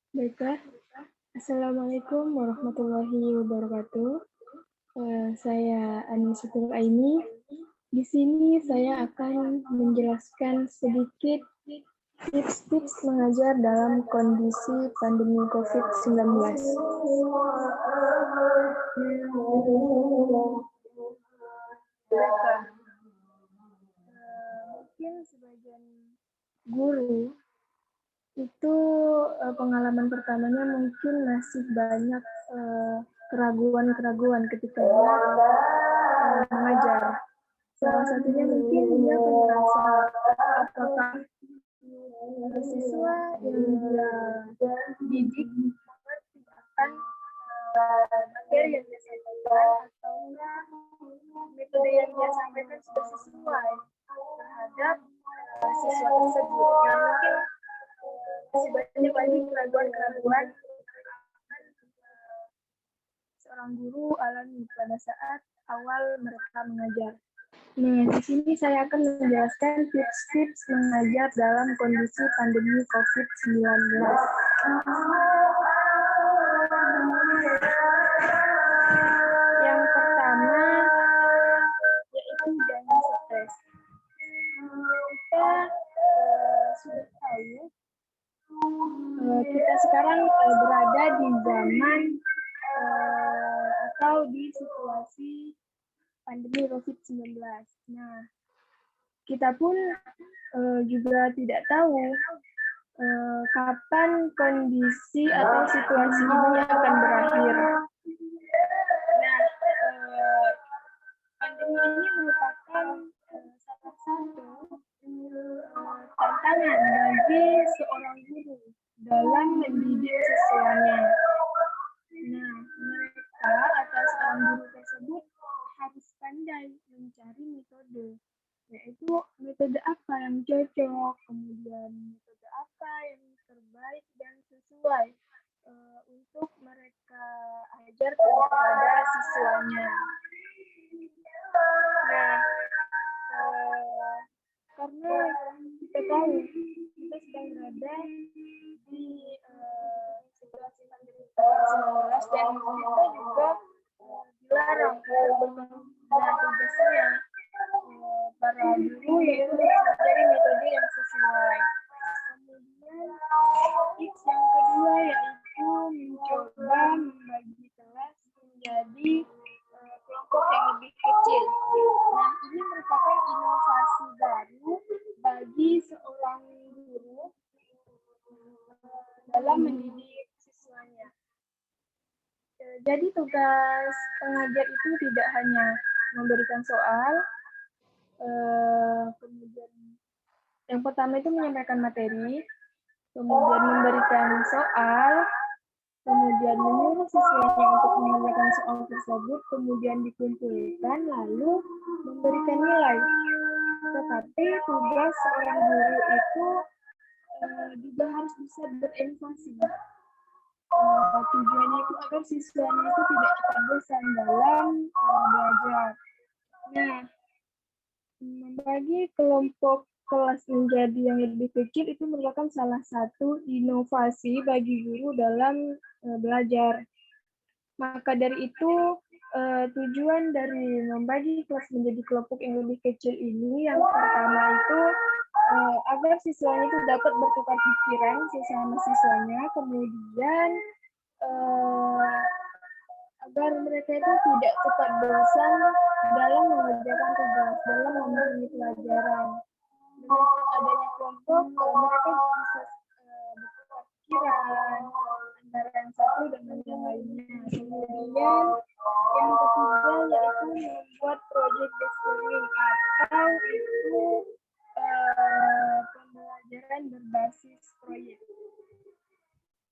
Baiklah, Assalamualaikum warahmatullahi wabarakatuh. Saya Anisatul Aini. Di sini saya akan menjelaskan sedikit tips-tips mengajar dalam kondisi pandemi COVID-19. Baiklah, mungkin sebagian guru itu pengalaman pertamanya mungkin masih banyak keraguan-keraguan ketika dia mengajar. Salah satunya mungkin dia akan merasa apakah siswa yang dia didik mengerti akan materi yang dia sampaikan ataukah metode yang dia sampaikan sudah sesuai terhadap siswa tersebut. Yang mungkin masih banyak lagi keraguan-keraguan seorang guru alami pada saat awal mereka mengajar. Nah, di sini saya akan menjelaskan tips-tips mengajar dalam kondisi pandemi COVID-19. Yang pertama, yaitu jangan stres. Kita sudah tahu kita sekarang berada di zaman atau di situasi pandemi COVID-19. Nah, kita pun juga tidak tahu kapan kondisi atau situasi ini akan berakhir. Nah, pandemi ini merupakan salah satu tantangan bagi seorang guru dalam mendidik siswanya. Nah, mereka atau seorang guru tersebut harus pandai mencari metode, yaitu metode apa yang cocok, kemudian metode apa yang terbaik dan sesuai untuk mereka ajarkan kepada siswanya. Nah, karena kita tahu kita sedang berada di situasi pandemi COVID-19 dan kita juga dilarang untuk melakukan tugasnya para guru yaitu mencari metode yang sesuai. Kemudian tips yang kedua yaitu mencoba membagi kelas menjadi kelompok yang lebih kecil. Nah, ini merupakan inovasi baru bagi seorang guru dalam mendidik siswanya. Jadi tugas pengajar itu tidak hanya memberikan soal, kemudian yang pertama itu menyampaikan materi, kemudian memberikan soal, kemudian menyuruh siswanya untuk mengerjakan soal tersebut, kemudian dikumpulkan, lalu memberikan nilai. Tetapi tugas seorang guru itu juga harus bisa berinovasi. Tujuannya itu agar siswanya itu tidak cepat bosan dalam belajar. Nah, membagi kelompok kelas menjadi yang lebih kecil itu merupakan salah satu inovasi bagi guru dalam belajar. Maka dari itu, tujuan dari membagi kelas menjadi kelompok yang lebih kecil ini, yang pertama itu agar siswanya itu dapat bertukar pikiran sesama siswanya, kemudian agar mereka itu tidak cepat bosan dalam mengerjakan tugas, dalam memahami pelajaran. Dengan adanya kelompok, mereka bisa bertukar pikiran antara yang satu dengan yang lainnya. Kemudian yang ketiga yaitu membuat project based learning atau itu pembelajaran berbasis proyek.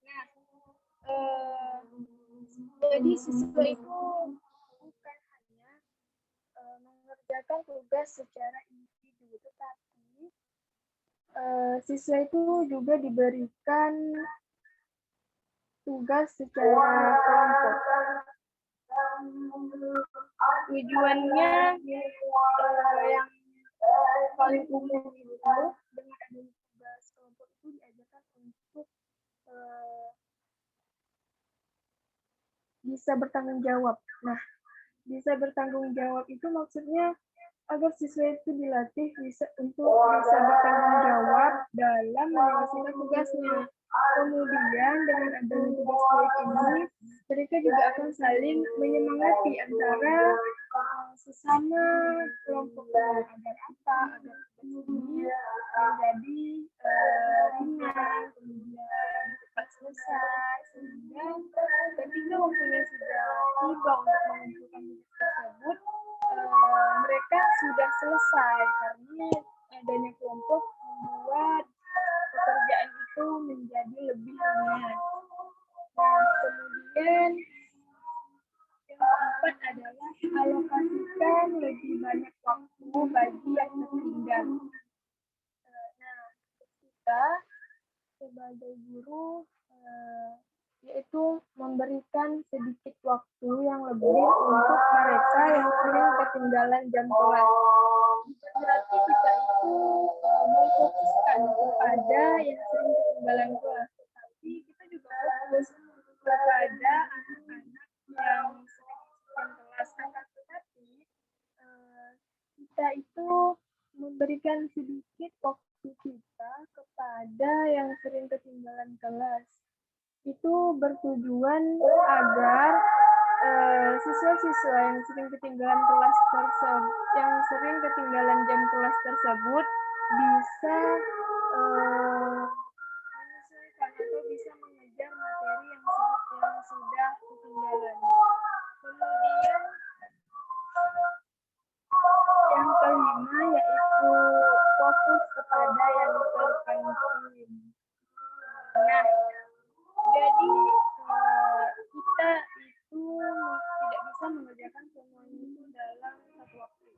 Nah, jadi siswa itu bukan hanya mengerjakan tugas secara individu, tetapi siswa itu juga diberikan tugas secara kelompok. Tujuannya yang paling umum itu dengan adanya tugas kelompok itu diajarkan untuk bisa bertanggung jawab. Nah, bisa bertanggung jawab itu maksudnya agar siswa itu dilatih untuk bisa bertanggung jawab dalam menyelesaikan tugasnya. Kemudian dengan adanya tugas proyek ini, mereka juga akan saling menyemangati antara sesama kelompoknya agar apa? Agar tugas ini menjadi ringan, kemudian cepat selesai, sehingga ketika waktunya sudah tiba untuk mengumpulkan tugas tersebut, mereka sudah selesai karena adanya kelompok membuat pekerjaan itu menjadi lebih ringan. Nah, kemudian yang keempat adalah alokasikan lebih banyak waktu bagi yang tertinggal. Nah, kita sebagai guru yaitu memberikan sedikit waktu yang lebih untuk mereka yang sering ketinggalan jam kelas. Bukan berarti kita itu memfokuskan kepada yang sering ketinggalan kelas, tetapi kita juga fokus kepada anak-anak yang sering ketinggalan kelas. Akan tetapi kita itu memberikan sedikit waktu kita kepada yang sering ketinggalan kelas. Itu bertujuan agar siswa-siswa yang sering ketinggalan kelas tersebut, yang sering ketinggalan jam kelas tersebut bisa menyesuaikan atau bisa mengejar materi yang sudah ketinggalan. Kemudian yang kelima yaitu fokus kepada yang terpenting. Nah, jadi kita itu tidak bisa mengerjakan semuanya itu dalam satu waktu.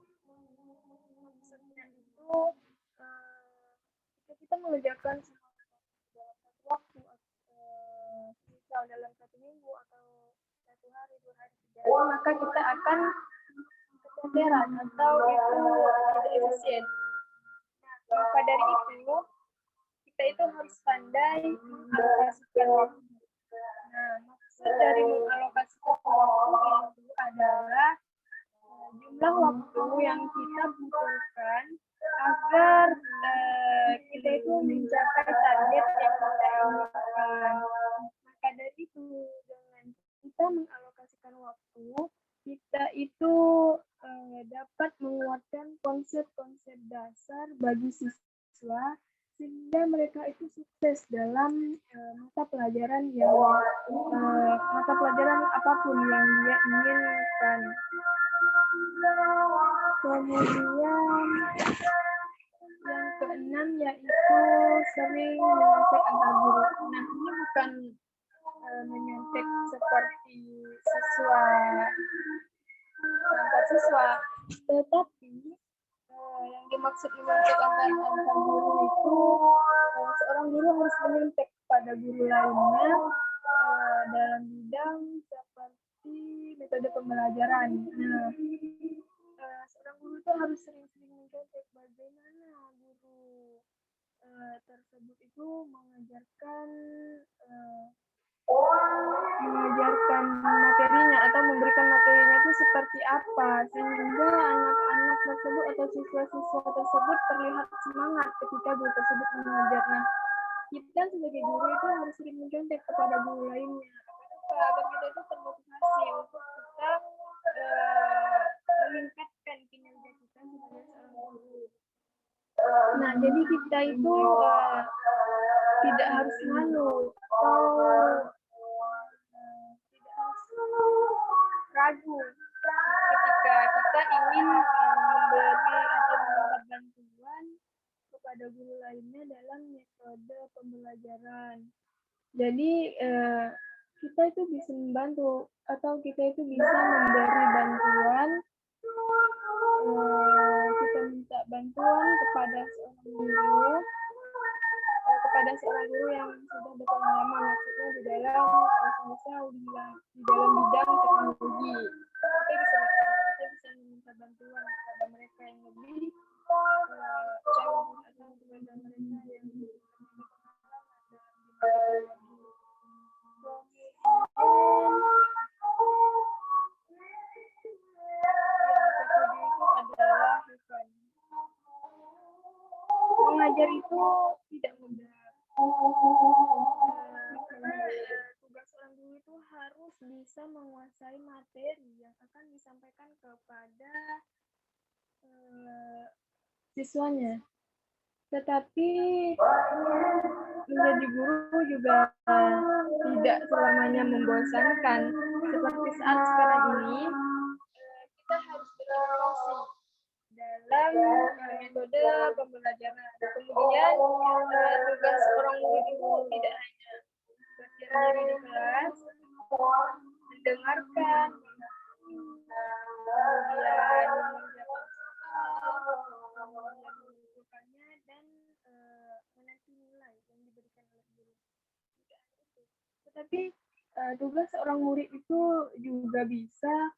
Maksudnya itu jika kita mengerjakan semuanya dalam satu waktu, misal dalam 1 minggu atau 1 hari, 2 hari, 3 hari, maka kita akan keteteran atau itu tidak efisien. Nah, maka dari itu kita itu harus pandai mengalokasikan waktu. Nah, maksud dari mengalokasikan waktu itu adalah jumlah waktu yang kita butuhkan agar kita itu mencapai target yang kita inginkan. Maka dari itu dengan kita mengalokasikan waktu, kita itu dapat menguatkan konsep-konsep dasar bagi siswa sehingga mereka itu sukses dalam mata pelajaran apapun yang dia inginkan. Kemudian yang keenam yaitu sering menyontek antar guru. Nah, ini bukan menyontek seperti siswa antar siswa, tetapi yang dimaksud menyontek antar guru itu seorang guru harus menyontek pada guru lainnya dalam bidang seperti metode pembelajaran. Nah, seorang guru itu harus sering-sering menyontek bagaimana guru tersebut itu mengajarkan materinya atau memberikan materinya itu seperti apa sehingga anak-anak tersebut atau siswa-siswa tersebut terlihat semangat ketika guru tersebut mengajar. Nah, kita sebagai guru itu harus sering mencontek kepada guru lainnya agar kita itu termotivasi untuk kita meningkatkan kinerja kita sebagai seorang guru. Nah, jadi kita itu tidak harus malu atau tidak harus ragu ketika kita ingin memberi atau meminta bantuan kepada guru lainnya dalam metode pembelajaran. Jadi kita itu bisa membantu atau kita itu bisa memberi bantuan, kita minta bantuan kepada seorang guru yang sudah berpengalaman, maksudnya di dalam bidang teknologi. Kita bisa meminta bantuan kepada mereka yang lebih jauh atau kepada mereka yang lebih berpengalaman dalam bidang teknologi. mengajar itu tidak mudah. Tugas seorang guru itu harus bisa menguasai materi yang akan disampaikan kepada siswanya. Tetapi menjadi guru juga tidak selamanya membosankan. Seperti saat sekarang ini, kita harus berinovasi dalam metode pembelajaran. Kemudian tugas seorang guru itu tidak hanya berdiam diri di kelas, mendengarkan, kemudian mengumpulkannya dan menanti nilai yang diberikan oleh guru. Tidak hanya itu, tetapi tugas seorang murid itu juga bisa,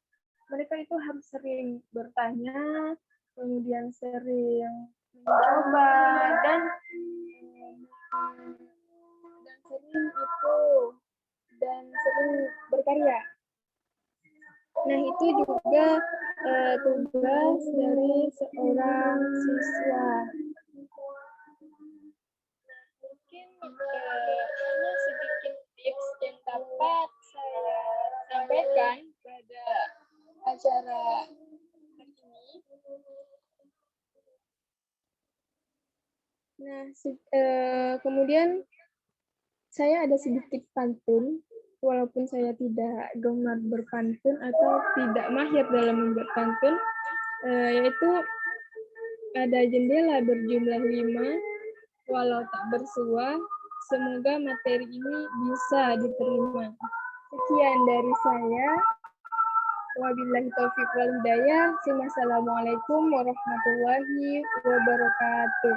mereka itu harus sering bertanya, kemudian sering mencoba dan sering berkarya. Nah, itu juga tugas dari seorang siswa. Mungkin hanya sedikit tips yang dapat saya sampaikan pada acara hari ini. Nah, kemudian saya ada sedikit pantun, walaupun saya tidak gemar berpantun atau tidak mahir dalam membuat pantun, yaitu ada jendela berjumlah 5, walau tak bersua, semoga materi ini bisa diterima. Sekian dari saya. Wabillahi taufiq wal hidayah. Wassalamualaikum warahmatullahi wabarakatuh.